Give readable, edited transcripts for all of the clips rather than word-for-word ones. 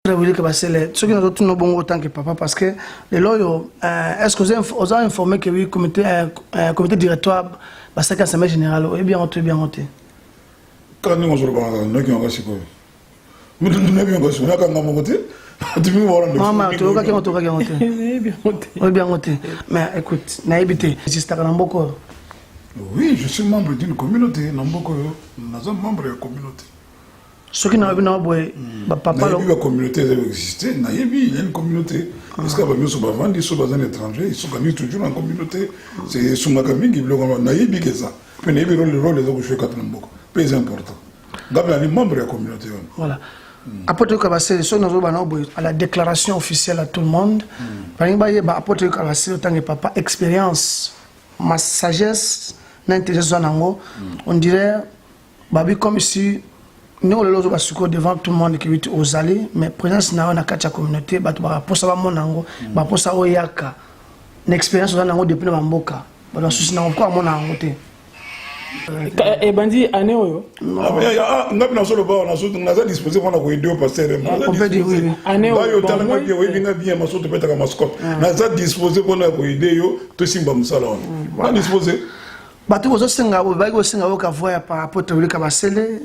Très que c'est ceux qui nous ont bon autant que papa parce que les loyaux est-ce que vous avez informé que oui comité directoire parce que l'Assemblée générale est bien monté. Quand nous on parle nous qui on va se quoi. Nous nous bien quoi, on a quand même monté. Tu veux voir maman tu vois qui on monté. Bien monté. Mais écoute, na habité, juste à Namboko. Oui, je suis membre d'une communauté, Namboko, nous sommes membres de la communauté. Ceux qui n'ont pas boy, papa la communauté existait, il y a une communauté. Parce que nous sommes vendus, ils sont dans un étranger, ils sont toujours en communauté. C'est Soumakami qui bloque naïbi que ça. Mais naïbi le rôle des autres choses très important. Gabriel est membre de la communauté. Voilà. Apôtre Kabassé, ceux nous avons à la déclaration officielle à tout le monde. Par exemple, apôtre Kabassé, autant que papa, expérience, ma sagesse, l'intelligence, on dirait, babi comme ici. Nous, on est devant tout le monde qui est aux allées, mais présence dans la communauté, pour ça, pour ça, une expérience depuis le Mamboka. Parce que nous avons mon angoté. Et bandi, année où on a disposé pour nous aider au pasteur. On peut dire oui. Année où bien mascotte peut être mascotte. On a disposé pour nous aider tout simba musala. On a disposé. Batu vous aussi par rapport à Kabasele.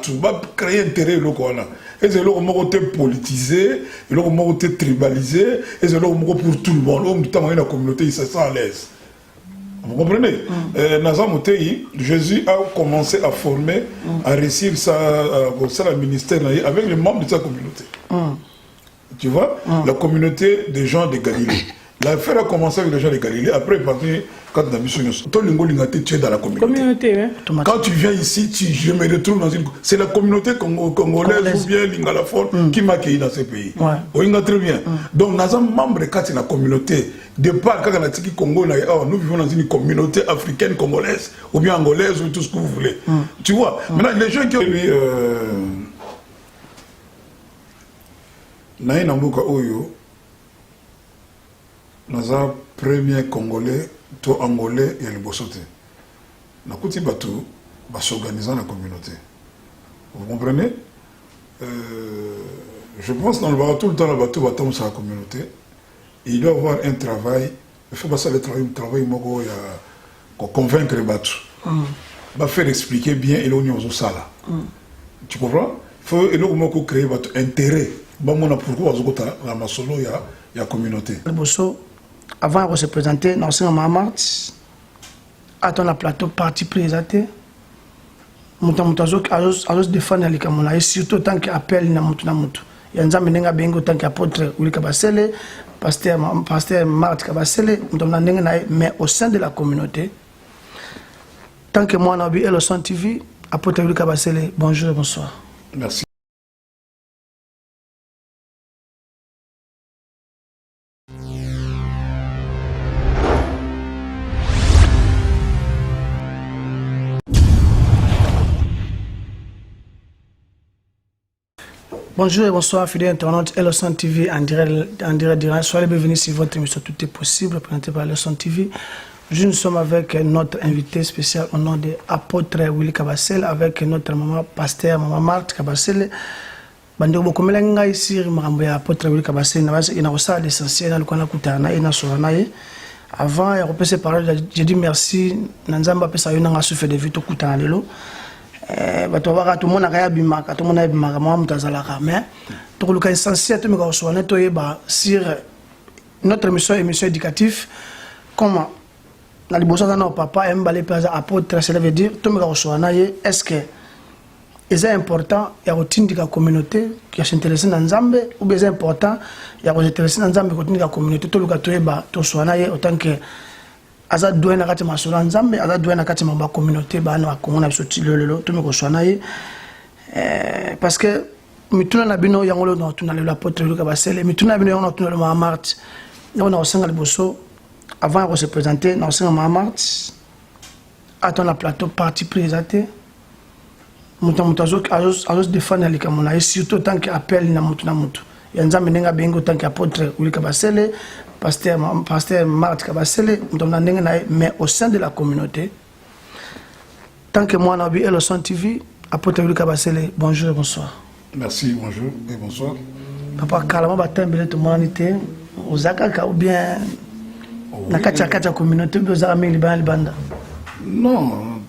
Tu vas créer intérêt le corona. Et c'est le côté politisé, le côté tribalisé, et c'est le pour tout le monde. Notamment la communauté, il se sent à l'aise. Vous comprenez? Jésus a commencé à former, à réussir ça, le ministère avec les membres de sa communauté. Tu vois? La communauté des gens de Galilée. L'affaire a commencé avec les gens de Galilée, après il quand la mission tu es dans la communauté. Quand tu viens ici, je me retrouve dans une... C'est la communauté congolaise ou bien l'Ingalafor qui m'a accueilli dans ce pays. Oui, très bien. Donc, nous sommes membres de la communauté. Départ, quand nous vivons dans une communauté africaine congolaise, ou bien angolaise, ou tout ce que vous voulez. Tu vois? Maintenant, les gens qui ont eu... Naï Nambuka Oyo, nous sommes premier Congolais, tout Angolais et les Bossoté. Nous avons s'organiser dans la communauté. Vous comprenez? Je pense que dans le bateau, tout le temps, le bateau sur la communauté. Il doit y avoir un travail. Il faut passer le travail pour convaincre les bateaux. Il va faire expliquer bien et l'on est ça là. Tu comprends? Il faut créer votre intérêt. Pourquoi la masolo il y a communauté. Avant de se présenter, nous sommes en mars. Attends la plateau parti présenté. Nous avons défendre les Camerounais, surtout tant qu'appel Namutu. Il y a un zamenenga bengo tant qu'apôtre Willy Kabasele, pasteur Marthe Kabasele, mais au sein de la communauté. Tant que moi, Nabi et le Son TV, apôtre Willy Kabasele, bonjour et bonsoir. Merci. Bonjour et bonsoir, fidèles internautes, Elson TV en direct. Soyez les bienvenus sur votre émission Tout est possible, présentée par Elson TV. Nous sommes avec notre invité spécial au nom de l'apôtre Willy Kabasele, avec notre maman pasteur, maman Marthe Kabasele. Bandi beaucoup melenga ici, maman apôtre Willy Kabasele, il y a aussi l'essentiel dans le coin de Kutana et dans Soranaye. Avant, il y a repris parole, j'ai dit merci, Nanzamba Pesa Yonanga souffert de vie tout Kutana Lelo. Tout le monde a bimaka, tout le monde a bimaka, moi je mais tout le cas essentiel sur notre émission éducative, comment la liberté de notre papa aime les apôtres, cela veut dire tout le monde est-ce que c'est important, il y a routine de la communauté qui s'intéresse dans Nzambe, ou bien c'est important, il y a s'intéresser dans Nzambe qui la communauté, tout le cas tout soit autant que aza doué na kati masolo nzambe aza doué na kati mamba communauté ba na komona bisoti lelo to me ko swana ye parce que mituna na bino yangolo na tuna le apôtre Willy Kabasele mituna bino yangolo tuna le mama Marthe on a osenga liboso avant de se présenter na osenga mama Marthe attend la plateau parti présenté mutazo azos défendre les Camerounais surtout tant qu'appel na mutu ya nzambe nenga bengo tant qu'apôtre Willy Kabasele pasteur Marthe Kabasele, mais au sein de la communauté. Tant que moi, Nabi et le Son TV, apôtre Willy Kabasele, bonjour et bonsoir. Merci, bonjour et bonsoir. Papa Kalama Batembele to monité Ozaka ou bien na kacha communauté de Ozami Libanda. Non,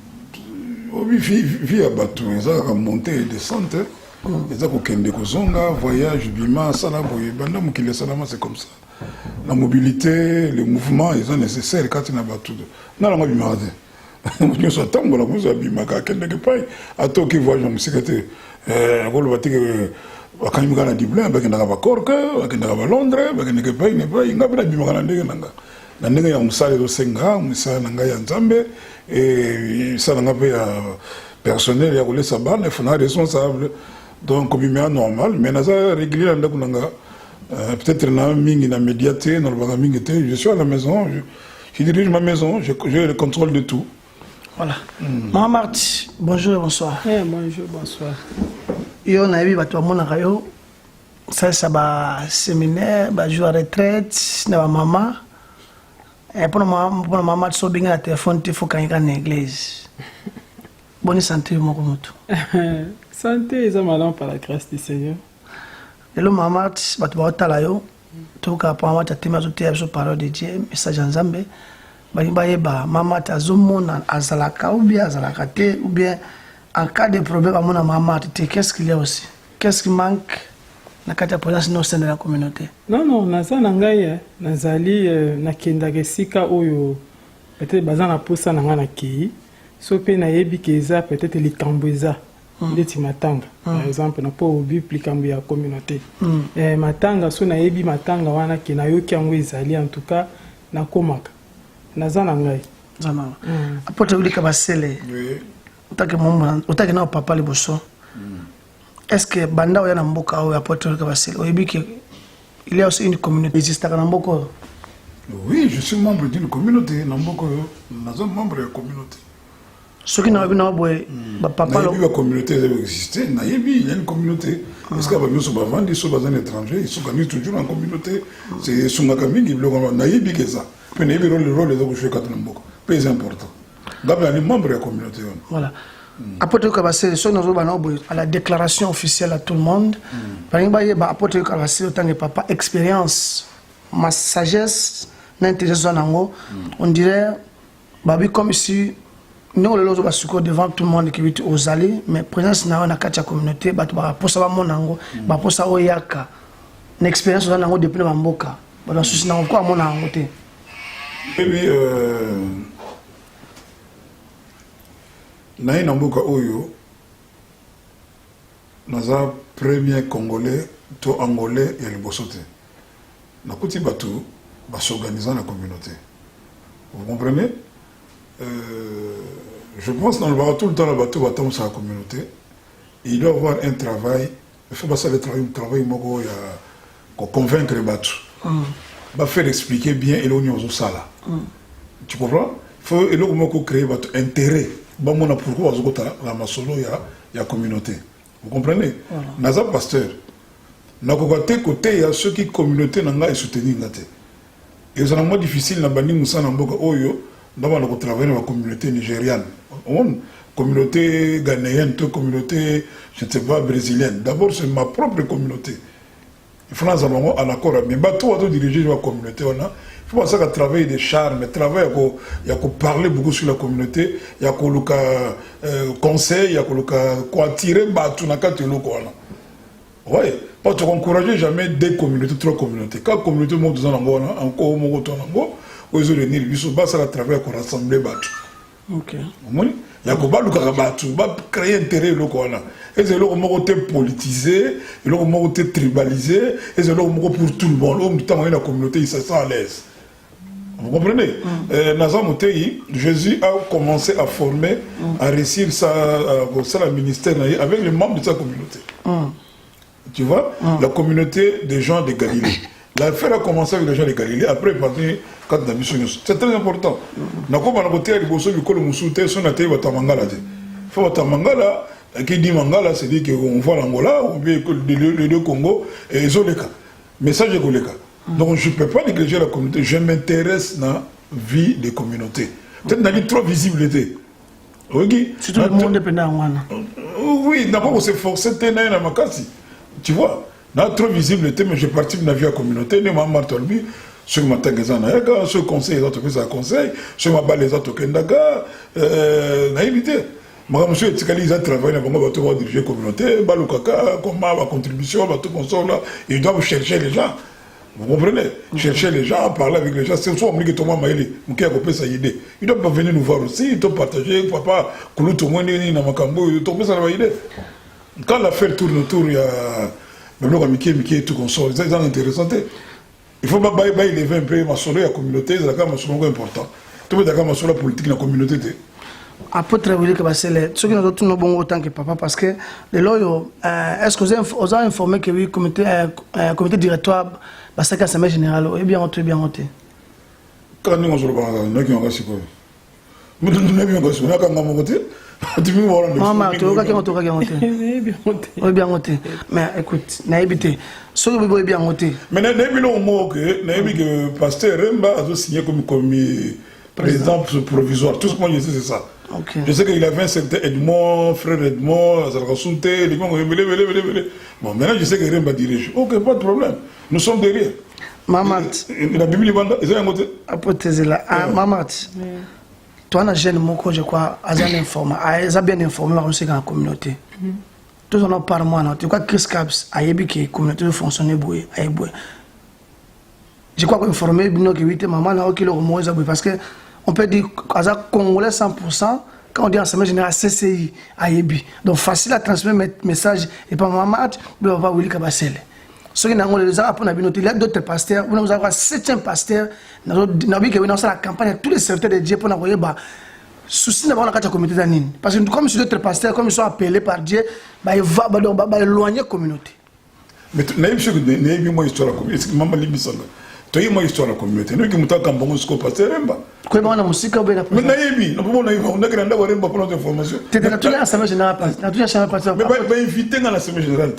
vie à bateau, ils ont monté et descente. Ils ont kende kozonga, voyage, bima, salaboye, banda mukile salama, c'est comme ça. La mobilité, les mouvements, ils sont nécessaires quand il y a bateau. Non, la bima. Nous sommes tant que nous avons bima, kende ke pai, ato ki voyage en sécurité. Rôle bateau que quand il y a un diplôme, il y a un Cork, il y a un Londres, il y a un pays, il y a un bima kanande nanga. Nanga ya musale do senga, musale nanga ya nzambe, et ça nanga pe ya personnel ya kule sabana, il faut na responsable. Donc comme il est normal, mais naza régulier nanga kunanga. Peut-être na mingi na médiaté, na baga mingi té, je suis à la maison, je dirige ma maison, j'ai le contrôle de tout. Voilà. Maman Marty, bonjour et bonsoir. Bonjour, bonsoir. Yo na yebi bato mona kayo. Ça ba séminaire, ba jour à retraite, na ba maman. Et pour maman so binga na téléphone te faut kanga na église. Bonne santé mon moto. Santé, ils ont malin par la grâce du Seigneur. Et le maman bato ba otala yo. Tout ka pa maman ta tema zo te sur parole de Dieu, message nzambe. Ba maman ta zo mona azalaka ou bien azalaka te ou bien en cas de problème à mon maman, qu'est-ce qu'il y a aussi? Qu'est-ce qui manque dans la présence au sein de la communauté? Non, naza nangai, nazali nakenda gesika oyo peut-être bazana posa nanga na ki. So pe na yebi keza peut-être likamboza ndeti matanga. Par exemple na po obi likambo ya communauté. Matanga so na yebi matanga wana ke na yoki yango ezali en tout cas na komaka. Naza nangai. Zana. Apote ulika basele. Oui. Otake na papa liboso. Est-ce que banda oya na mboka o apotre ka basile oyebi que il y a aussi une communauté existe na mboko? Oui, je suis membre d'une communauté, na mboko na zo membre de la communauté. Ce qui n'a pas boy papa lo la communauté existe, na yebi il y a une communauté. Est-ce que ba biso ba vandi so ba étrangers, ils sont toujours en communauté. C'est sungaka mingi biloko na yebi que ça. Mais na yebi le rôle de jouer quand na mboko. Très important. D'abord, les membres de la communauté. Voilà. Apôtre Kabasele, à la déclaration officielle à tout le monde, par exemple, apôtre Kabasele, autant que papa, expérience, ma sagesse, l'intelligence, on dirait, comme si nous, les autres, devant tout le monde qui vit aux allées, mais présence dans la communauté, pour ça, pour ça, oyaka, une expérience depuis le Mboka, pour ça, c'est encore mon angoté. Et puis, naïna mboka oyo naza premier congolais to angolais et le bosote na kuti bato ba s'organiser la communauté, vous comprenez. Je pense dans le bar tout le temps la bateau va tomber sur la communauté, il doit avoir un travail, il faut passer le travail moko ya ko convaincre les bateaux, va faire expliquer bien et l'union au sala, tu comprends. Il faut et le moko créer bateau intérêt. Bon, on a pourquoi la masolo ya communauté. Vous comprenez? Naza pasteur. Na côté il y a ceux qui communauté nanga et soutenir ngate. Et c'est vraiment difficile na bani musa na mboka oyo ndaba na ko travailler dans la communauté nigériane. On communauté ghanéenne, communauté je ne sais pas brésilienne. D'abord c'est ma propre communauté. Il faut en accord mais bateau à diriger la communauté on a. Il faut penser qu'à travailler des charmes, travailler, il y a qu'à parler beaucoup sur la communauté, il y a qu'à conseil, il y a qu'à attirer tout na kati loko wana. Ouais, pas te encourager jamais des communautés, trois communautés. Quand communauté mo dans ngona, encore mo to nango, ozo venir biso ba ça la travailler qu'on rassembler batu. OK. Omoni, il y a qu'à baluka batu, ba créer intérêt loko wana. Et c'est loko mo côté politisé, et loko mo côté tribalisé, et c'est loko mo pour tout le monde. Au temps la communauté il se sent à l'aise. Vous comprenez? Jésus a commencé à former, à réussir ça, le ministère avec les membres de sa communauté. Tu vois? La communauté des gens de Galilée. L'affaire a commencé avec les gens de Galilée, après quand la mission. C'est très important. Qui dit Mangala, c'est dit qu'on voit l'Angola, ou bien les deux Congo, et Zoleka. Mais ça, j'ai Goleka. Donc je ne peux pas négliger la communauté, je m'intéresse à la vie des communautés. Peut-être qu'il y a trop de visibilité. C'est tout le monde dépendant. Oui, d'abord, on s'est forcé de tenir la makasi. Tu vois, n'a trop visibilité, mais j'ai parti de la vie à la communauté, ne m'a martelé, sur ma tagaza naïga, sur le conseil, les autres faisaient un conseil, sur ma balle, les autres kendaga, naïvité. Moi, monsieur Tikali, ils ont travaillé, ils vont diriger la communauté, balukaka, comment, ma contribution, tout console là, ils doivent chercher les gens. Vous comprenez? Chercher les gens, parler avec les gens. C'est soit on dit que Thomas Maïli, on a coupé sa idée. Ils doivent pas venir nous voir aussi, ils doivent partager, papa, Koulou Toumou, Nina Makambo, ils doivent ça idée. Quand l'affaire tourne autour, il y a. Même là, Mickey, tout console, c'est intéressant. Il faut pas élever un peu ma solo, la communauté, c'est la solo important. Tout le monde a solo politique dans la communauté. Apôtre Willy Kabasele, ceux qui nous ont tout bon autant que papa, parce que les loyaux, est-ce que vous avez informé que le comité directoire, parce que c'est l'Assemblée générale, est bien rentré, bien rentré? Quand nous avons dit que nous avons dit que nous avons dit que nous avons dit maman, tu vois qu'il bien rentré. Mais écoute, n'a évité. Ceux qui ont bien rentré. Mais n'a pas le mot que le pasteur Remba a signé comme président provisoire. Tout ce que moi je sais, c'est ça. Okay. Je sais qu'il avait un certain Edmond, frère Edmond, Zarkassounte, bon, maintenant je sais que Remba dirige. Ok, pas de problème. Nous sommes derrière. Maman. La Bible, ils ont un côté. Apôtre là. Maman. Toi, on a jeune moko, je crois, ils ont bien informé dans la communauté. Tout on en parle moi, tu crois que Chris Caps a ébi que la communauté fonctionne boué, je crois qu'informer bino que 8 maman là OK le mot parce que on peut dire à Congolais 100% quand on dit ensemble général CCI a ébi. Donc facile à transmettre message et pas maman, on va Willy Kabasele. Ceux qui n'ont pas les arabes, il y a d'autres pasteurs, nous avons 7e pasteur, nous avons vu que dans la campagne, tous les serviteurs de Dieu pour nous envoyer, souci d'avoir la communauté d'Anine. Parce que comme sur d'autres pasteurs, comme ils sont appelés par Dieu, ils vont éloigner la communauté. Mais tu n'as pas moi histoire de la communauté, maman Libisanga. Tu as moi histoire de la communauté. Nous qui nous avons quand on pasteur Remba. Comment on a musique ou bien mais naïbi, on a grandi à Remba pour notre information. Tu es dans l'Assemblée générale, mais pas invité dans l'Assemblée générale.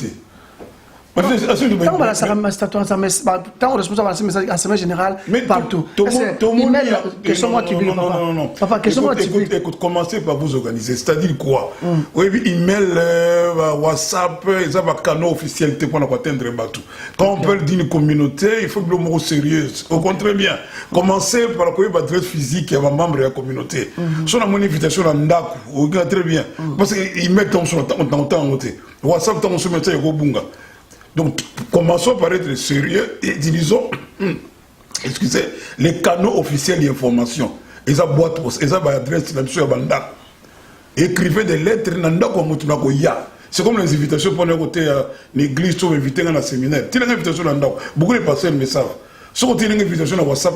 Tant on responsable de l'Assemblée générale partout. Papa, écoute, commencez par vous organiser. C'est-à-dire quoi? Email, WhatsApp, ils ont un canal officiel pour atteindre le bateau. Quand on parle d'une communauté, il faut que le mot sérieux. Au contraire, bien. Commencez par accueillir votre adresse physique et votre membre de la communauté. Si on a mon invitation dans Ndaku, très bien. Parce qu'ils mettent dans son temps. WhatsApp, dans son métier, il donc, commençons par être sérieux et utilisons les canaux officiels d'information. Ils ont boîte poste, ils ont adresse là-dessus à Banda. Écrivez des lettres, c'est comme les invitations pour côté l'église, tu invité dans le séminaire. Tu as une invitation dans Ndako, beaucoup de pasteurs le savent. Si tu as une invitation dans WhatsApp,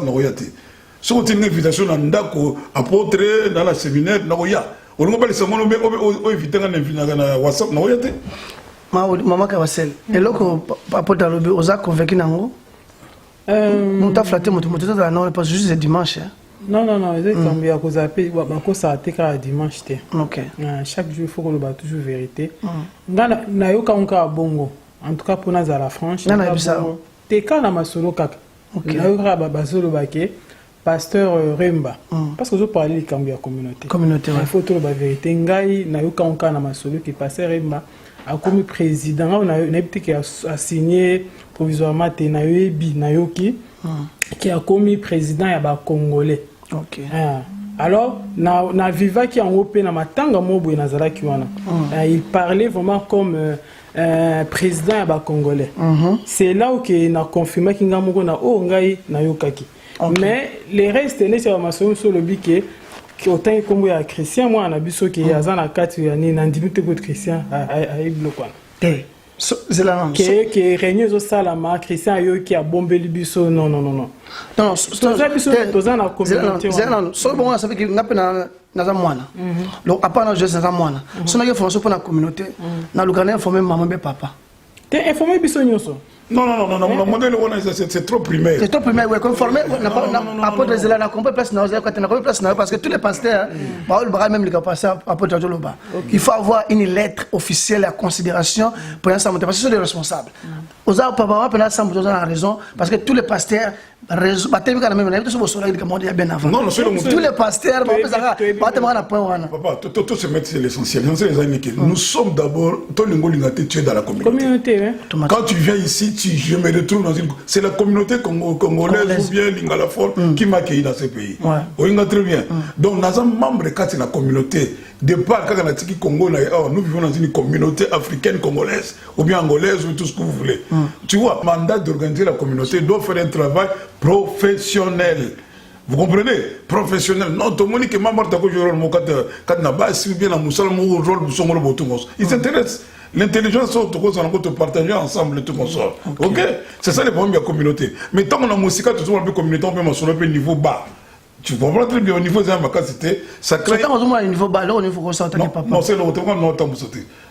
si tu as une invitation dans Ndako, apôtre dans le séminaire, on ne peut pas les inviter dans WhatsApp, Maman Kabasele, et là que apôtre Alobi, on a convaincu Nango. On t'a flatté, non, parce que juste c'est dimanche. Non, ils ont tombé à cause de ça, c'est dimanche. Ok. Chaque jour, il faut qu'on ait toujours vérité. Na yo ka onka bongo. En tout cas pour nous à la franche. Na bisa. Te ka na masolo kaka. Na yo ka basolo baké. Pasteur Remba. Parce que je parle de la communauté. Il faut toujours la vérité. Ngai na yo ka onka na masolo qui pasteur Remba. A comme président, on a signé provisoirement Tenayobi Nayoki, qui a commis président et Congolais. Okay. Alors, na Viva qui en haut na matanga mobo nazala kiwana. Il parlait vraiment comme président et Congolais. C'est là où il a confirmé qu'il y a ngai Nayokaki. Mais les restes, les informations sur le biquet. Autant que ya Christian moi na biso ki aza na kati ya ni na ndimite ko Christian a iblo zela que réunion zo salama Christian yo ki a bombeli biso non ça biso toza na communauté zela so bon ça fait que ngapena na za mwana donc apa na je za mwana so na formation pour la communauté na lukana informer maman be papa te informer biso nyonso c'est trop primaire. C'est trop primaire, oui. Conformé, apôtre Zéla n'a compris place, parce que tous les pasteurs, même les pasteurs, apôtre Joloba, il faut avoir une lettre officielle à considération pour un samedi, parce que ce sont des responsables. Aux autres, papa, pendant samedi, on a raison, parce que tous les pasteurs, tous les pasteurs, papa, tout se mettre, c'est l'essentiel. Nous sommes d'abord, tout le monde est dans la communauté. Quand tu viens ici, je me retrouve dans une. C'est la communauté congolaise ou bien Lingala-Fort qui m'a accueilli dans ce pays. Oui, très bien. Donc, nous sommes membres de la communauté. Départ, quand on a dit Congo, nous vivons dans une communauté africaine congolaise ou bien angolaise ou tout ce que vous voulez. Tu vois, le mandat d'organiser la communauté doit faire un travail professionnel. Vous comprenez? Professionnel. Non, tout le monde qui m'a mort quand on a basé bien la moussala, mon rôle, il s'intéresse. L'intelligence, c'est on peut partager ensemble tout ça. Ok? C'est ça le problème de la communauté. Mais tant qu'on a musique, tout le monde peut communauté, on peut mentionner un niveau bas. Tu comprends très bien au niveau de la capacité, ça crée. C'est un niveau bas, là, au niveau de la papa. Non, c'est le retour,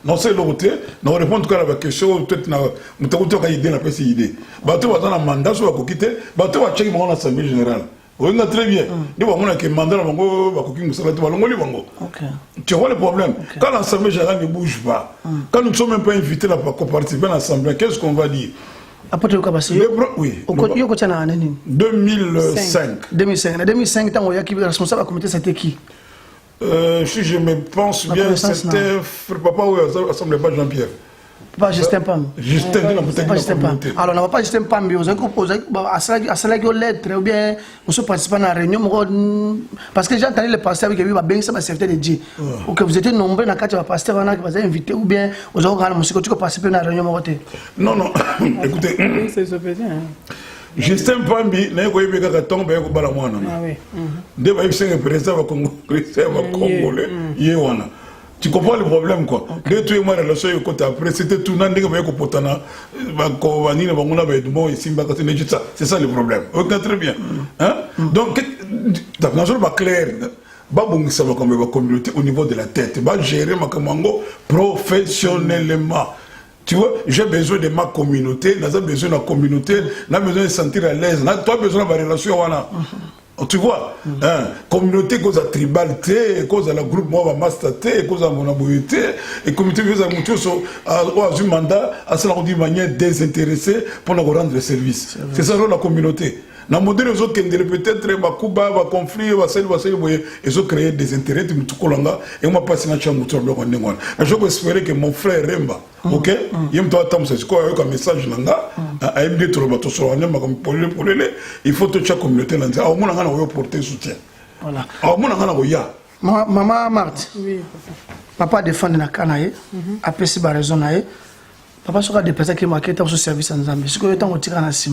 non, c'est le retour. Non, répond à la question, peut-être, nous avons une idée, on a une idée. Tu vas un mandat, tu vas quitter, tu vas checker l'Assemblée générale. Oui, très bien. Tu vas un mandat, tu vois le problème. Quand l'Assemblée générale ne bouge pas, quand nous ne sommes même pas invités à participer à l'Assemblée, qu'est-ce qu'on va dire? Après le Kabassi, oui. 2005. 2005, tant qu'il y a responsable de la communauté, c'était qui? Si je me pense bien, c'était papa ou l'Assemblée pas Jean-Pierre. Pas Justin Pam. Justin Pam. Alors, on n'a pas Justin Pam, mais on a proposé à cela qui lettre ou bien on se participe à la réunion. Parce que j'ai entendu le pasteur qui a bien ça, c'est de Dieu. Ou que vous étiez nombreux dans le cadre de pasteur, on a invité ou bien vous avez participé à la réunion. Non, écoutez. Justin Pambi, n'a pas eu de temps pour la moine. Dès que le président congolais, tu comprends le problème quoi. Dès que moi relation côté après c'était tout nan ndenge ba ko potana ba ko vanina ba ngona ba dumo isimba ka tene ça c'est ça le problème. OK très bien. Hein? Donc dans un pas clair ba bongisa ba comme communauté au niveau de la tête, ba gérer ma kamango professionnellement. Tu vois, j'ai besoin de ma communauté, j'ai besoin de la communauté, j'ai besoin de se sentir à l'aise, j'ai besoin de ma relation. Tu vois, communauté cause à tribalité, cause à la groupe moi mastaté, cause à mon aboyité, et communauté cause à mon tour à un mandat à cela d'une manière désintéressée pour nous rendre service. C'est ça la communauté. Dans le modèle, ils ont peut-être des conflits, ils ont créé des intérêts, et on m'a passé dans le champ. Je peux espérer que mon frère Remba, ok, il me attendre, c'est quoi un message il faut que chaque communauté porter soutien. Voilà. Maman Marthe, papa défend la canaille, après c'est la raison. Papa sera des personnes qui marquent dans ce service en Zambie. Ce que le temps où tu as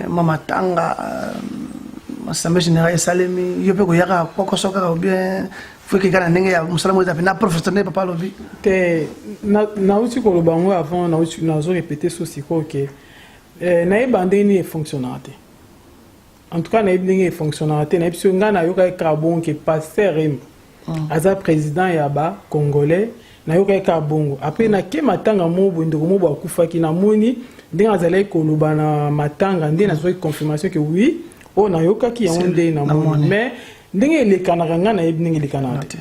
Mama Tanga, l'Assemblée générale Salemi, je peux dire que ça ou bien faut que quelqu'un n'ait pas professionnel papa lobby. Na uti ko lobango avant na uti na zo répéter ceci quoi que na ebandeni fonctionnalité. En tout cas na ebandeni fonctionnalité na biso ngana yoka carbon que pasteur aza président yaba congolais na yoka carbongo après na ke matanga mobo ndoko mobo akufaki na moni ndenge azalaki koloba na matanga nde nazwaki confirmation que oui o nayokaki yango nde na moni mais ndenge elekanaka nga nayebi ndenge elekanaka te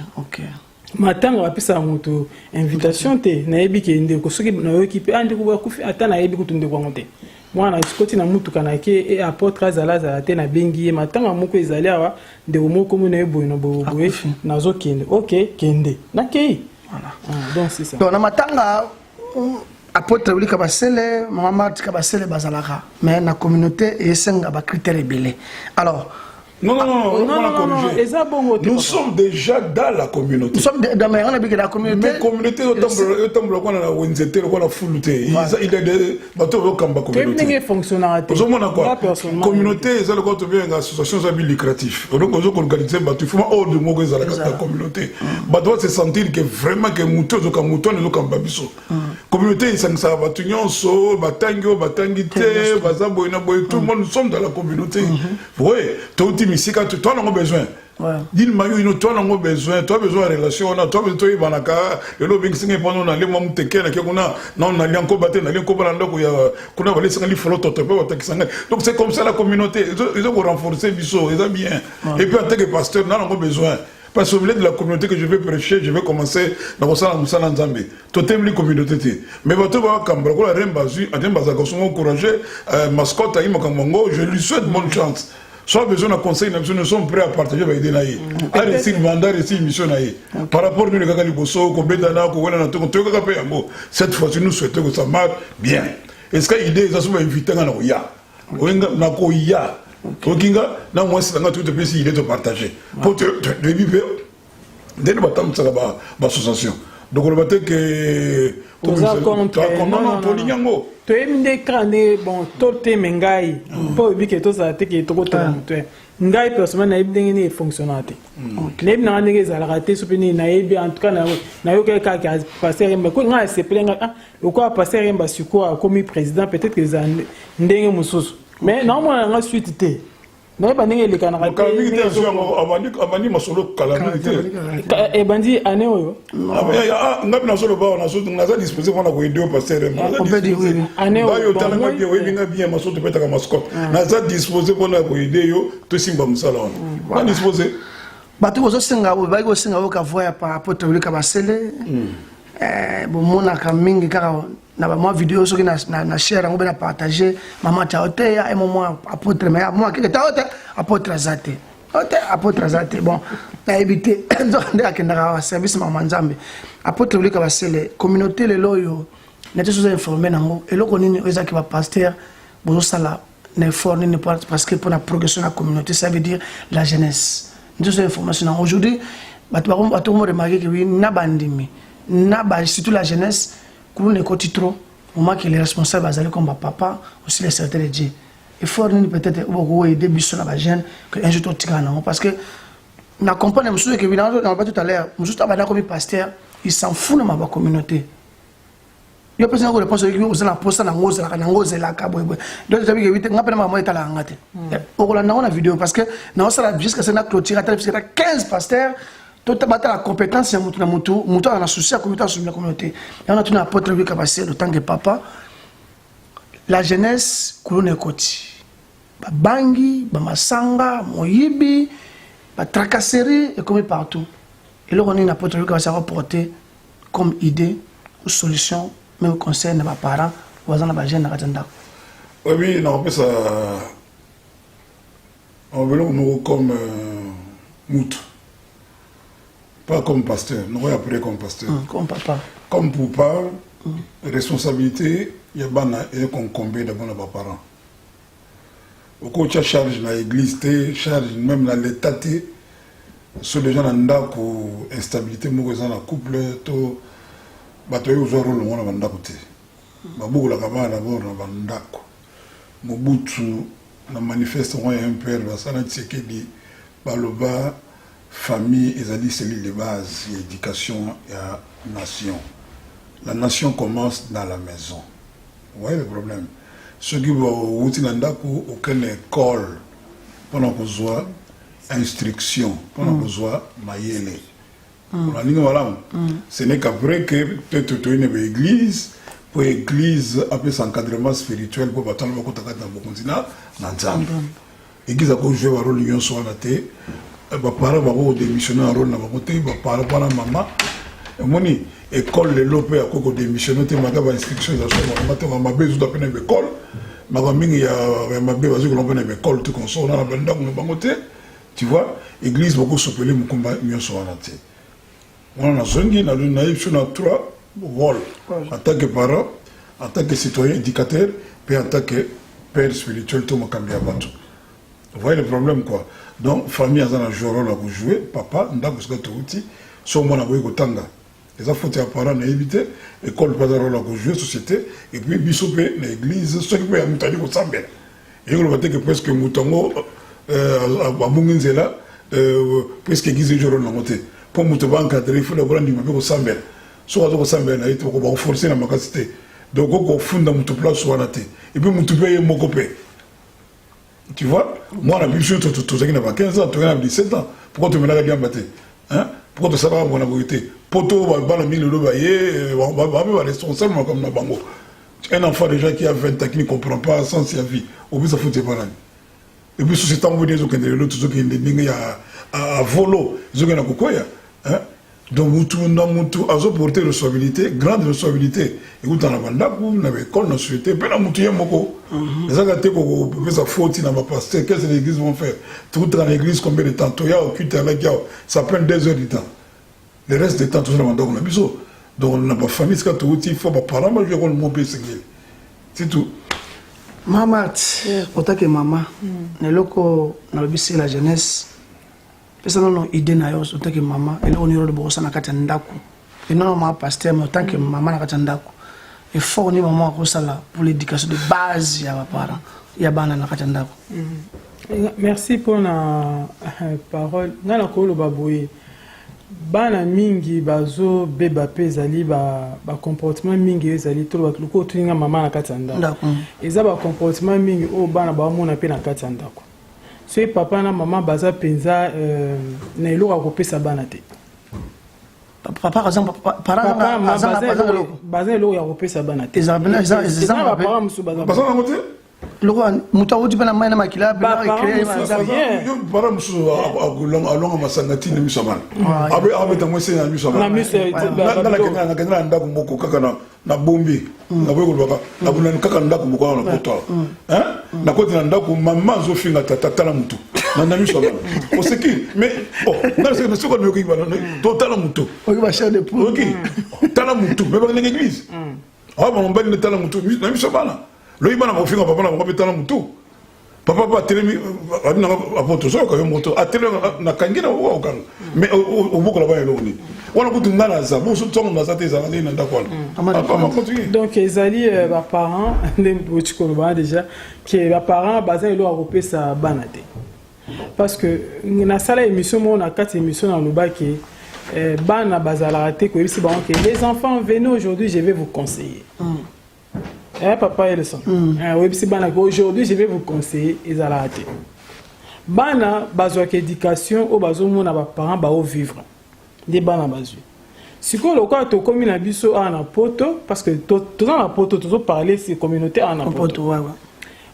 matanga bapesaka moto invitation te nayebi ke ndeko soki nayoki mpe ndeko bakufi ata nayebi kutu ndeko yango te mwana koti na mutuka na ke e apôtre azala te na bengi ye matanga moko ezali awa ndeko moko mo naye boye na boye nazokende ok kende nakei donc c'est ça donc na matanga apôtre Willy Kabasele, Maman Marthe Kabasele Bazalaka, mais la communauté est un critère ébélé. Alors, non, nous sommes déjà dans la communauté. Nous sommes dans la communauté. Mais la communauté, il est des bateaux communauté. Communauté, c'est le côté bien association lucrative. Donc, on organise des bateaux, il faut hors de mots la communauté. Bateau se sentir que vraiment que mouton, communauté, ça va tout batango, batangité, bazabo, tout le monde, nous sommes dans la communauté. Oui, toi, tu as besoin. d'une manière, toi, on a besoin de relation, toi, tu as besoin de banaka, le lobbying, c'est que pendant les moments où tu es on a lié encore battu, on a lié encore balando, qu'on a volé 50 follow, donc c'est comme ça la communauté, ils ont renforcé Bissot, ils ont bien. Et puis en tant que pasteur, on a encore besoin. Parce que au milieu de la communauté que je vais prêcher, je vais commencer dans le salon de Nzambe. Tout est la communauté. Mais votre Kambra, la reine Bazu, a été encouragé, mascotte à Imakambango, je lui souhaite bonne chance. Soit besoin d'un conseil, nous sommes prêts à partager avec des naïs. À réussir le mandat, réussir une mission naïs. Par rapport à nous, les gars, les bossos, cette fois-ci, nous souhaitons que ça marche bien. Est-ce qu'il y a des idées qui sont invitées à nous? Il y a. Okinga na moi c'est dans tout le pays il est partagé pour te vivre dès le bâtiment ça va association donc on va dire que non polinyango to eminde krane bon to te mengai po bi ke to sa te ke to ko to ngai personnellement na ibdenge ni fonctionnate club na ngene za la raté supini na ebi en tout cas na yo ka passer mais ko ngai se plenga le quoi passer remba suko comme président peut-être que za ndenge mususu mais non moi on a suite té mais pas ndenge le kana raté abandi masolo calamité e bandi ane oyo ngapi na solo ba na solo na za disposer pour la ko aider passer on peut dire oui ane ba yo tala ngapi yo binga bien masolo to peta ka mascotte na za disposer pour la ko aider yo to simba musala on disposer bato ko senga o ba ko senga o ka voya par rapport à le ka basele bon mona ka mingi kaka na ba moi vidéo soki na share ngo na partager maman ta hote ya moment apôtre mais moi que ta hote apôtre azate bon na éviter donc akenda service maman Nzambe apôtre le ka basele communauté le loyo na te soza informer nango eloko nini eza ki ba pasteur bozo sala na effort nini parce que pour la progression de la communauté ça veut dire la jeunesse nous avons information aujourd'hui bato mo remarquer que oui na bandimi na ba surtout la jeunesse qu'on ne côté trop au moment que les responsables azali comme papa aussi les secrétaires de Dieu il faut peut-être beaucoup aider biso na ba jeune que un jour tout tigana parce que na comprendre monsieur que on a pas tout à l'heure monsieur abana comme pasteur il s'en fout de ma communauté il y a personne qui répond que vous allez poster na ngoze la kabo donc ça veut dire que ngapena mama etala ngate au la na vidéo parce que na ça jusqu'à ça na clôture à 15 pasteurs tout la compétence ya mutu na mutu na souci à la communauté et on a tout un apôtre lui capacité le temps que papa la jeunesse kulone koti ba bangi ba masanga moyibi ba tracasserie et comme partout et là on a un apôtre lui capacité à reporter comme idée ou solution même conseil de mes parents voisins na ba jeune na katanda oui non mais ça on veut nous comme mutu pas comme pasteur, nous voyons après comme pasteur. Comme papa. Comme papa, responsabilité, il y a des combien de bons parents. Au coach a charge dans l'église, charge même dans l'état, sur les gens pour instabilité, dans le couple, tout, il y a un rôle dans le côté. Beaucoup de gens d'abord dans le Mobutu, dans manifeste, on a un père, ça n'a pas dit, Baloba. Famille, ils ont dit c'est les bases, l'éducation et la nation. La nation commence dans la maison. Vous voyez le problème? Ceux qui vont aucune école, pendant qu'on soit instruction, pendant qu'on soit maïele. Ce n'est qu'après que peut-être tu es une église, pour l'église, après son encadrement spirituel, pour battre le contact dans le continent, dans Nzambe. L'église a joué un rôle l'union soit la tête. Les parents vont démissionner en rôle, les parents vont maman. Moni école les lopé à quoi démissionner, tu m'as dit inscription ils ont ma bébé ils ont appelé l'école, ma famille il y a ma bébé ils ont appelé l'école tout comme ça on a la bande on va tu vois église beaucoup s'appeler mon combat mieux sur la tête. On a zongi na naïf sur notre trois rôles en tant que parent, en tant que citoyen éducateur, puis en tant que père spirituel tout mon cambier à battre. Vous voyez le problème quoi. Donc famille a un rôle à jouer, papa ndako ce que tu dis, sur mon aboy kotanga. Les affaires des parents n'a évité, école pas un rôle à jouer, société, et puis bisopé l'église, ce qui peut être mutadi ko sambel. Et on va dire que presque mutango à Munginzela, presque église jour na moté. Pour mutoba encadrer, il faut d'abord ndi mabeko sambel. Soit ko sambel na ito ko forcer na makasité. Donc ko funda mutu place wana te. Et puis mutu paye moko pe. Tu vois, moi, la vie, je suis tout 15 ans, tu as 17 ans. pourquoi tu me l'as dit hein? Pourquoi tu sais pas mon abonné? Poto, bala mille le baillé, va responsable comme na bango. Un enfant déjà qui a 20 ans qui ne comprend pas sans sa vie, au bout ça fout pas là. Et puis c'est tant bonne que l'autre tout qui est à volo, ils ont quoi hein? Donc mutu azo porter responsabilité, grande responsabilité. Écoute dans la bande na école na société, pe na mutu yemoko. Les gens qui ont peut ça faute na pasteur, qu'est-ce que l'église vont faire? Tout dans l'église combien de temps? Toya au culte avec yao, ça prend 2 heures de temps. Le reste du temps tout ça on a biso. Donc on n'a pas famille ce que il faut pas parler moi je vais mon pays c'est tout. Maman, autant que maman, ne loko na lobisi la jeunesse. Pesa non idée na yo autant que maman, et là on iro de bossa na kati ndako. Et non ma pasteur mais autant que maman na kati ndako. Il faut ni maman ko sala pour l'éducation de base ya parents. Ya bana na kati ndako. Merci pour la parole. Ngana ko lo baboye. Bana mingi bazo beba pezali ba comportement mingi ezali to ba ko tuninga mama na kati ndako. Eza ba comportement mingi o bana ba mona pe na kati ndako. So papa na maman baza penza na eloko akopesa bana te. Papa par exemple baza eloko ya kopesa bana te. Eza papa musu baza. Baza na mote? Loko mutu odi bana maina makila ba créer yo para musu alonga masangati na miso bana. Abe tango se na miso bana. Na miso na kana ndako moko kaka na bombi. Na boyo baka na buna kaka ndako moko na poto. Hein? Na koti na ndako mama zo finga tata la mutu. Na miso bana. O seki mais oh na se ko me ko bana total mutu. O ba chef de poule. OK. Tala mutu mais ba l'église. Ah bon ba ni tala mutu na miso bana. Le ibana mo finga papa na ko betala mutu. Papa ba telemi abina apoto so ko moto atele na kangina wo kan. Mais au boko la ba yelo ni. Wana kutu ngala za bo so tongo na zate za na ndako wana. Donc ezali ba parents ndem botiko ba déjà que ba parents baza elo akopesa bana te. Parce que na sala émission mo na kati émission na lobaki bana bazala te ko yebisi ba que les enfants venez aujourd'hui je vais vous conseiller. Papa et le son. Aujourd'hui, je vais vous conseiller Ezalate. Bana, bazo éducation, au bazo mon parents ba au vivre. Des bana bazo. Si quoi le cas to comme na biso na poto parce que tout dans la poto toujours parler ces communautés en poto.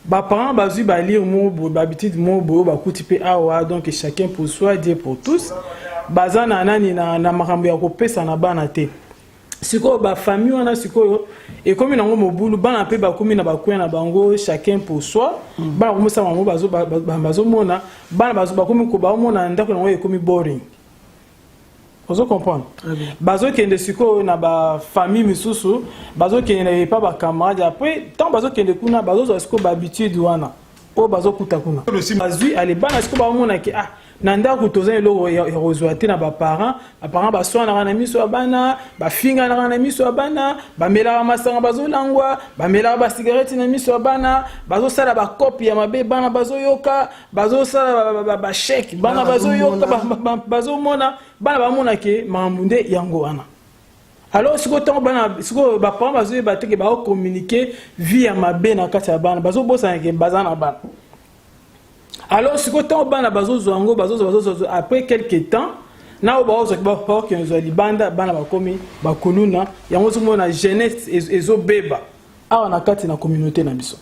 Ba parents bazo ba lire mo ba habitude mo bo ba kutipe awa donc chacun pour soi Dieu pour tous. Bazana nani na makambo ya kopesa na bana te. Siko ba famille wana siko et comme nango mobulu bana pe ba komi na ba kwena bango chacun pour soi bana ko musa mamo bazo mona bana bazo ba komi ko ba mona ndako nango e komi boring. Vous comprenez? Bazo kende siko na ba famille misusu bazo kende pa ba camarade après tant bazo kende kuna bazo siko ba habitude wana o bazo kuta kuna bazui ale bana siko ba mona ke nanda kutoza eloko ya rozwate na ba parents ba soana na miso bana ba finga na miso bana ba mela masanga bazo langwa ba mela ba cigarette na miso bana bazo sala ba copie ya mabe bana bazo yoka bazo sala ba chèque bana bazo yoka bazo mona bana ba mona ke mamunde yango wana. Alors siko tant bana siko ba parents bazo ba te ke ba communiquer via mabe na kati ya bana bazo bosa ke bazana bana. Alors, si quand on a après quelques temps, na bazo que nous ali banda bana bakomi bakuluna ya ngozo mona jeunesse ezo beba a na kati na communauté na biso.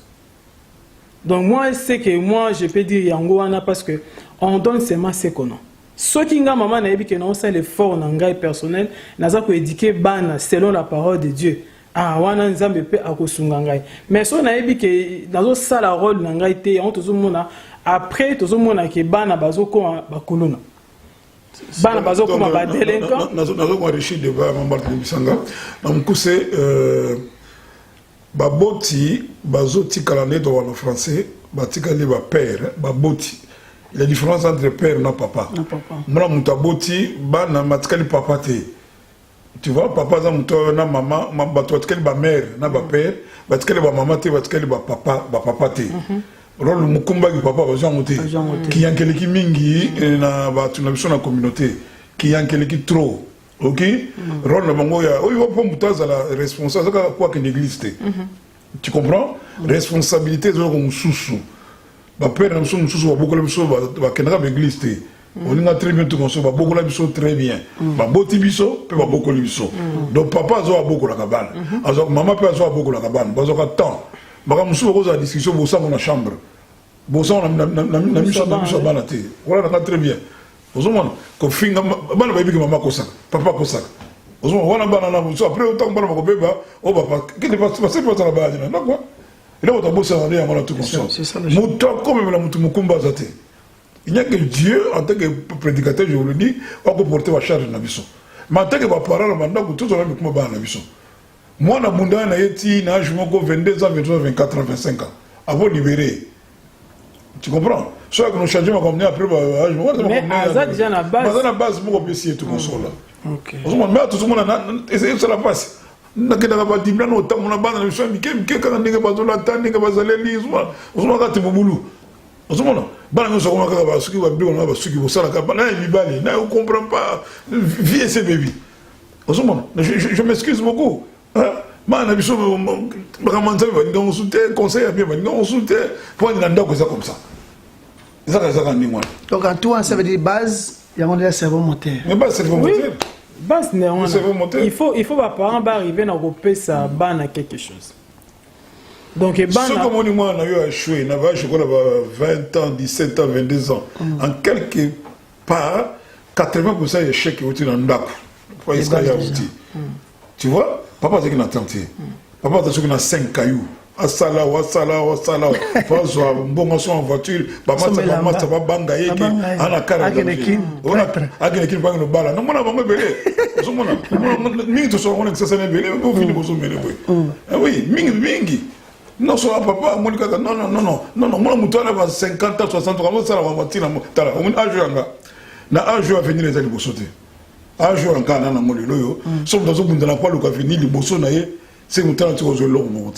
Donc moi c'est que moi je peux dire yango wana parce que on donne seulement ce qu'on a. Ce qui nga maman na yebi que non c'est l'effort na ngai personnel naza ko éduquer bana selon la parole de Dieu. Wana nzambe pe akosunga ngai. Mais so na yebi que nazo sala rôle na ngai te on tozo mona après tout le monde qui bana bazo ko bakuluna bana bazo ko ba délinquant nazo ko enrichir débat mambarde bisanga na mukuse baboti bazo tikala ne do en français batikali ba père baboti la différence entre père na papa mona mutaboti bana matikali papa te tu vois papa za muto na maman bato batikali ba mère na ba père batikali ba maman te batikali ba papa te. Rôle mukumba ki papa bazo ngote ki yankeleki mingi na batu na biso na communauté ki yankeleki trop OK rôle na bango ya oyo po mutaza la responsable quoi que l'église te tu comprends responsabilité zo ko mususu ba père na mususu ba boko la biso ba kenaka l'église te On a très bien tout consommé, beaucoup la biso très bien. Boti biso, puis beaucoup la biso. Donc papa a beaucoup la cabane. Alors maman peut avoir beaucoup la cabane. Parce que temps, bah nous sommes en discussion pour ça dans la chambre. Bon ça on a mis ça dans la tête. Voilà très bien. Vous savez quand finga bana baby que maman kosa, papa kosa. Vous savez on a banana vous après autant bana ko beba, oh papa, qu'est-ce qui passe pas ça la base là quoi. Et là on a bossé en rien on a tout consommé. Muto comme la mutu mukumba zate. Il n'y a que Dieu, en tant que prédicateur, je vous le dis, va porter la charge de la mission. Mais en tant que parole, tout le monde va la mission. Moi, je suis 22 ans, 23 ans, 24 ans, 25 ans. Avant de libérer. Tu comprends? Soit que nous changeons comme après, mais ça déjà la base. Mais la base, moi, je peux essayer tout console. Ok. Mais tout le monde a essayé de la passe. Je bana nous sommes encore parce que ne comprend pas vie c'est bébé. Je m'excuse beaucoup. Conseil bien on soutient pour comme ça. Donc en tout, ça veut dire base, il y a un cerveau moteur. Mais base cerveau moteur. Base il faut pas parents arriver à repérer ça ban quelque chose. Donc, ce que moi, on a eu à échouer, je crois, 20 ans, 17 ans, 22 ans. En quelque part, 80% d'échecs qui ont été dans le DAC. Tu vois, papa, c'est qu'il a tenté. Papa, c'est qu'il a 5 cailloux. Asala. Pas un bon morceau en voiture. Papa, ça va bangayer. On a carré. Agenekin, pas une balle. Non, on a vraiment belé. Mingi, tout ça, on a que ça s'est belé. On finit pour se mêler. Oui, mingi. Non, ça va papa, non, moi, je suis 50 ans, 60 ans, je suis un jour à venir les alliés sauter. Un jour en Canada, sauf dans un dans le venir les bossos, c'est mon temps de l'homme.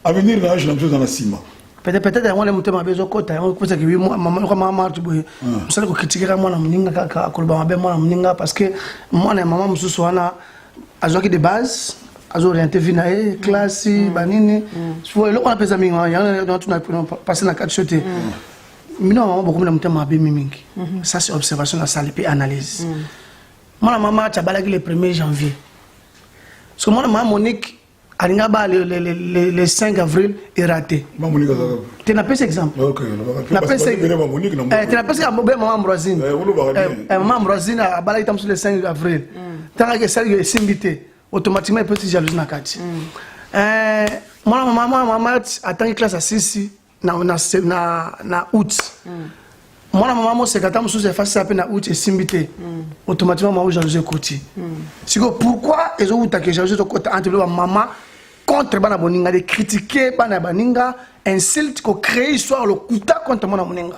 À venir, là, je l'ai dans la cima. Peut-être moi les moutons m'avaient besoin côté on pense que moi maman tu boy ça le critiquer moi na mninga ka kolba mabe moi na mninga parce que moi na maman mususu wana azoki de base azo orienté vinae classe banini faut le on appelle ça minga ya tu na passer na 4 sauter mina maman beaucoup na moutons mabe mingi ça c'est observation na salle et analyse moi na maman tu balaki le 1er janvier parce que moi na maman Monique Aringaba le 5 avril est raté. Tu n'as pas cet exemple. Tu n'as pas cet exemple. Maman Ambrosine. Maman Ambrosine a balayé le 5 avril. Tant que ça est invité, automatiquement elle peut se jalouser na kati. Moi maman attend une classe à 6 na août. Moi maman c'est quand je suis face à peine à août et invité. Automatiquement maman jalouser côté. C'est pourquoi ils ont attaqué jalouser côté entre maman contre bana boninga de critiquer bana baninga insulte ko créer histoire le kuta contre mon moninga.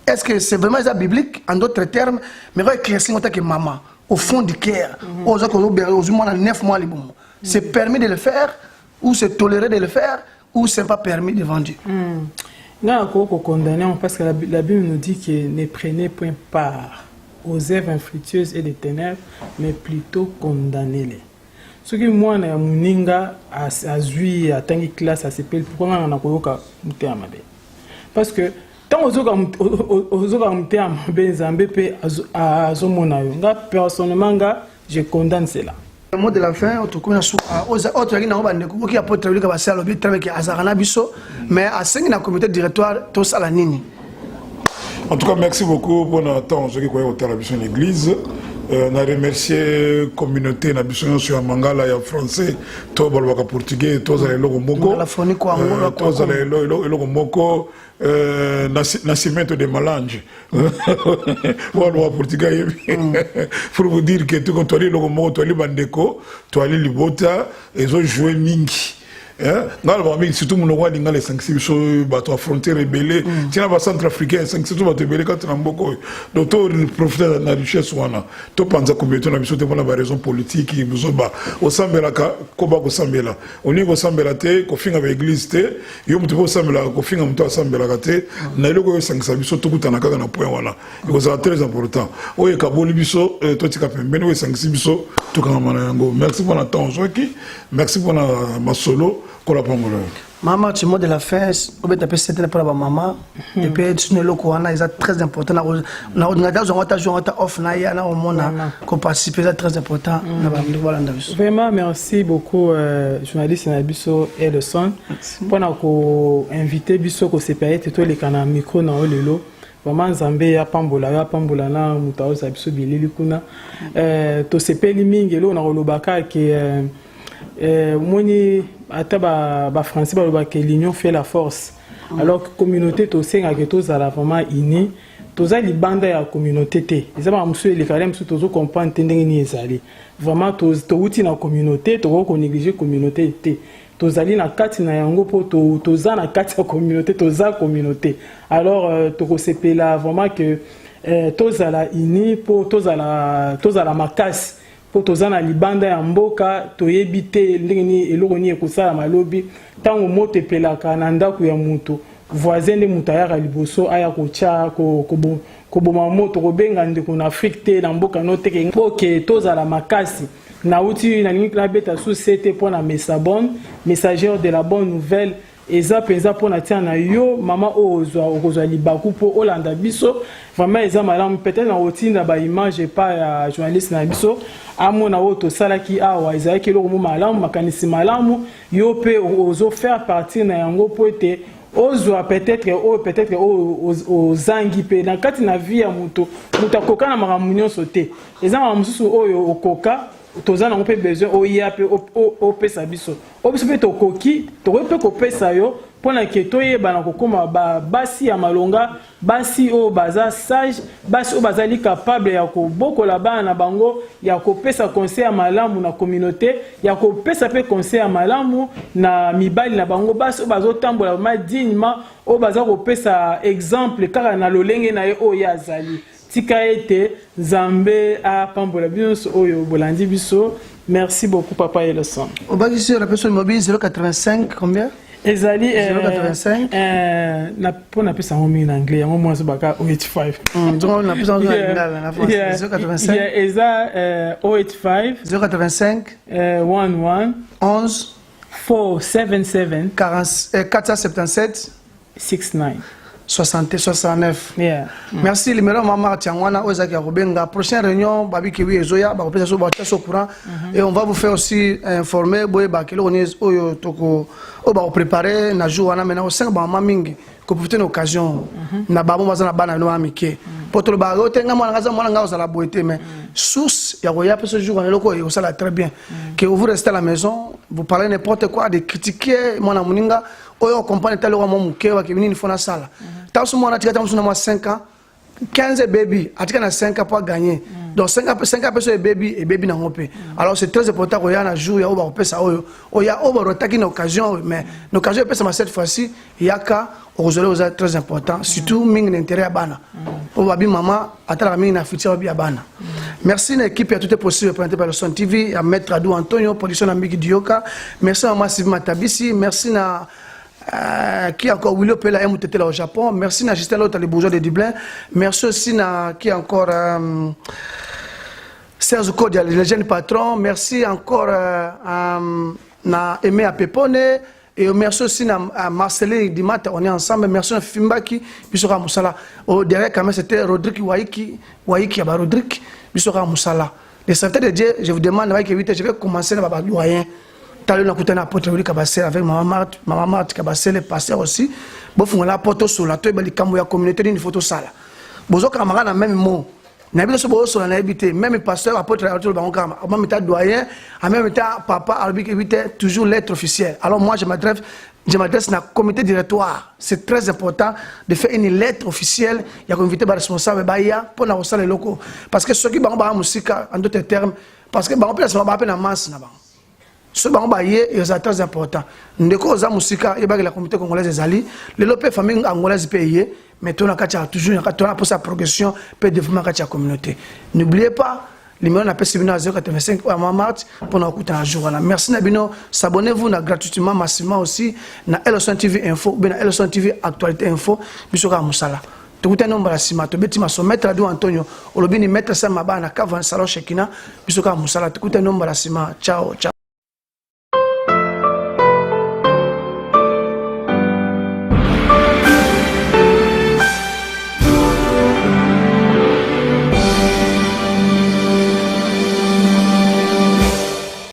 Est-ce que c'est vraiment ça biblique en d'autres termes mais va éclaircir en tant que maman au fond du cœur aux moins 9 mois les bon c'est permis de le faire ou c'est toléré de le faire ou c'est pas permis de vendre. Là encore condamner parce que la Bible nous dit que ne prenez point part aux œuvres infructueuses et des ténèbres mais plutôt condamnez-les. Ce qui moi na muninga a zui a tangi classe a s'appelle pourquoi on a koyoka mutea mabe parce que tant ozoka mutea mabe zambe pe azomona yo nga personnellement nga je condamne cela. Le mot de la fin autre comme aux autres qui n'ont pas de qui apporte le ka sala bi travail ki azarana biso mais à 5 na comité directoire to sala nini. En tout cas merci beaucoup pour notre temps ce qui croit au télévision l'église. On a remercié la communauté sur Mangala, il y a français, tout le portugais, tout le moko, le moko, nascimento de Malange. Portugais, pour vous dire que tout quand tu as le moko, tu as le bandeko, tu as le libota, ils ont joué mingi. Surtout mon les 5-6 bateaux frontières rebellés. Tiens, les centrafricains, 5-6 bateaux rebellés quand on a beaucoup. Donc, tout profiter de la richesse. Tout pense que nous avons des raisons politiques. Nous avons au Sambela, au Sambela. On est au Sambela, au fin avec l'église, il y a un Sambela, au fin avec Sambela, il y a un Sambela, tout le monde a un point. C'est très important. Il y a un Kabolibiso, tout le monde a un 5-6 tout le monde. Merci pour la temps, merci pour ma solo. kola pangolo. Maman, tu mot de la fin, on va taper cette pour la maman. Et puis, tu ne le connais, c'est très important. On a joué off, on a participé, c'est très important. Vraiment, merci beaucoup, journaliste Nabiso et le son. Pour nous inviter, Biso, qu'on s'est payé, tout les canaux micro, dans le lot. Vraiment, Zambé, ya pambola, na mutao, Zabiso, Bilili, Kuna. To se paye liming, et là, on a relobaka qui moni ata ba français ba que l'union fait la force alors que communauté to senga que tous à la vraiment ini tous à libanda ya communauté té ils ont monsieur les carèmes tout tous comprendre tendeng ni ezali vraiment tous to uti na communauté to ko négliger communauté té tous ali na kati na yango po to za na kati ya communauté to za communauté alors to ko sepela vraiment que tous à la ini po tous à la makasi pour tous na libanda ya mboka toyebi te ndenge eloko ni ekosala malobi tango moto epelaka na ndako ya mutu voisin de mutu ayaka liboso aya kotia koboma moto kobenga ndeko na Afrique te na mboka no teke mpoke tozala makasi nauti nalingi nabeta société mpona mesabone messagère de la bonne nouvelle eza penza pona tia na yo mama okozwa libaku po olanda biso vraiment eza malamu peut-être na otinda ba image pa ya journaliste na biso amona oto salaki awa ezalaki eloko mo malamu makanisi malamu yo pe ozo faire partie na yango po ete ozwa peut-être ozangi pe na kati na vie ya muto akoka na makambo nyonso te eza mamususu oyo okoka tozana on peut besoin oya pe opesa biso obiso pe tokoki tokope kopesa yo pona ke toyeba na kokoma basi ya malonga basi o baza sage basi o bazali capable ya kobokola bana na bango ya kopesa conseil ya malamu na communauté ya kopesa pe conseil ya malamu na mibali na bango basi o bazotambola ma dignement o baza kopesa exemple kaka na lolenge na ye o ya azali tika ete Zambé a pambola biso oyo bolandi biso. Merci beaucoup papa et le son. Au bas ici la personne mobile 085 combien? Ezali 085 na pour na pesa en anglais en moins baka 085. Donc on a plus en anglais en français 085. Eza 085 085 11 11 477 477 69 69. Yeah. Merci le meilleur maman Tiangwana Ozaki Robenga. Prochaine réunion Babi Kiwi et Zoya ba kopesa so ba au courant et on va vous faire aussi informer boye ba kilo on oyo toko o ba préparer na jour wana maintenant 5 ba mamingi ko profiter une occasion na babo mazana bana no amike poto ba otenga mwana ngaza osala boité mais source ya roya pe ce jour on loko et osala très bien que vous restez à la maison vous parlez n'importe quoi de critiquer mwana muninga oyo comprendre tel roi mon muke wa kibini ni fona sala taso mwana tika taso na 5 ans 15 baby atika na 5 ans pour gagner donc 5 ans personnes baby et baby na ngopé alors c'est très important ko ya na jour ya oba kopesa oyo oya oba rotaki na occasion mais l'occasion pesa cette fois-ci yaka okozole très important surtout ming l'intérêt ya bana oba bi maman atala ming na futur bi ya bana. Merci à l'équipe, tout est possible présenté par le Son TV, à Maître Adou Antonio, production d'Ambiki Dioka. Merci à Massive Matabisi, merci à qui encore Willow Pela MTT là au Japon, merci à Justin Lotta les bourgeois de Dublin, merci aussi à qui encore Serge Kodia, les jeunes patrons, merci encore à Aimé à Pepone. Et merci aussi à Marcelin Dimata, on est ensemble. Merci à Fimbaki, Bissora Moussala. Derrière, quand même, c'était Rodrigue Waiki, à Rodrigue, Bissora Moussala. Les serviteurs de Dieu, je vous demande, je vais commencer à faire doyen. Talon a coûté un apôtre Kabassel avec maman Marthe Kabassel, le pasteur aussi. Bon, on a la porte sur la table, la communauté, une photo sale. Bozo camarade a même mot. N'habite sur Bozo, on a habité. Même pasteur, apôtre, en même temps doyen, en même temps papa, arbitre, toujours lettre officielle. Alors moi, je m'adresse à la comité directoire. C'est très important de faire une lettre officielle. Il y a invité les responsables pour nous les locaux. Parce que ceux qui ont la musique, en d'autres termes, parce que on peut faire la masse. Ce qui est très important. Nous avons la communauté congolaise des alliés. Les familles angolaises payées, mais on a toujours pour sa progression, pour le développement de la communauté. N'oubliez pas, les numéros à 085 pour nous écouter un jour. Merci Nabino, s'abonnez-vous gratuitement, massivement aussi, na Elson TV Info, na Elson TV Actualité Info, Bisoka Moussala. Tout un nombre de sima, tu bêtis ma sommet Adou Antonio, ou le bini mettre ça ma bana, cavan salon Shekina, Bisoka Moussala, tout un nombre de sima. Ciao, ciao.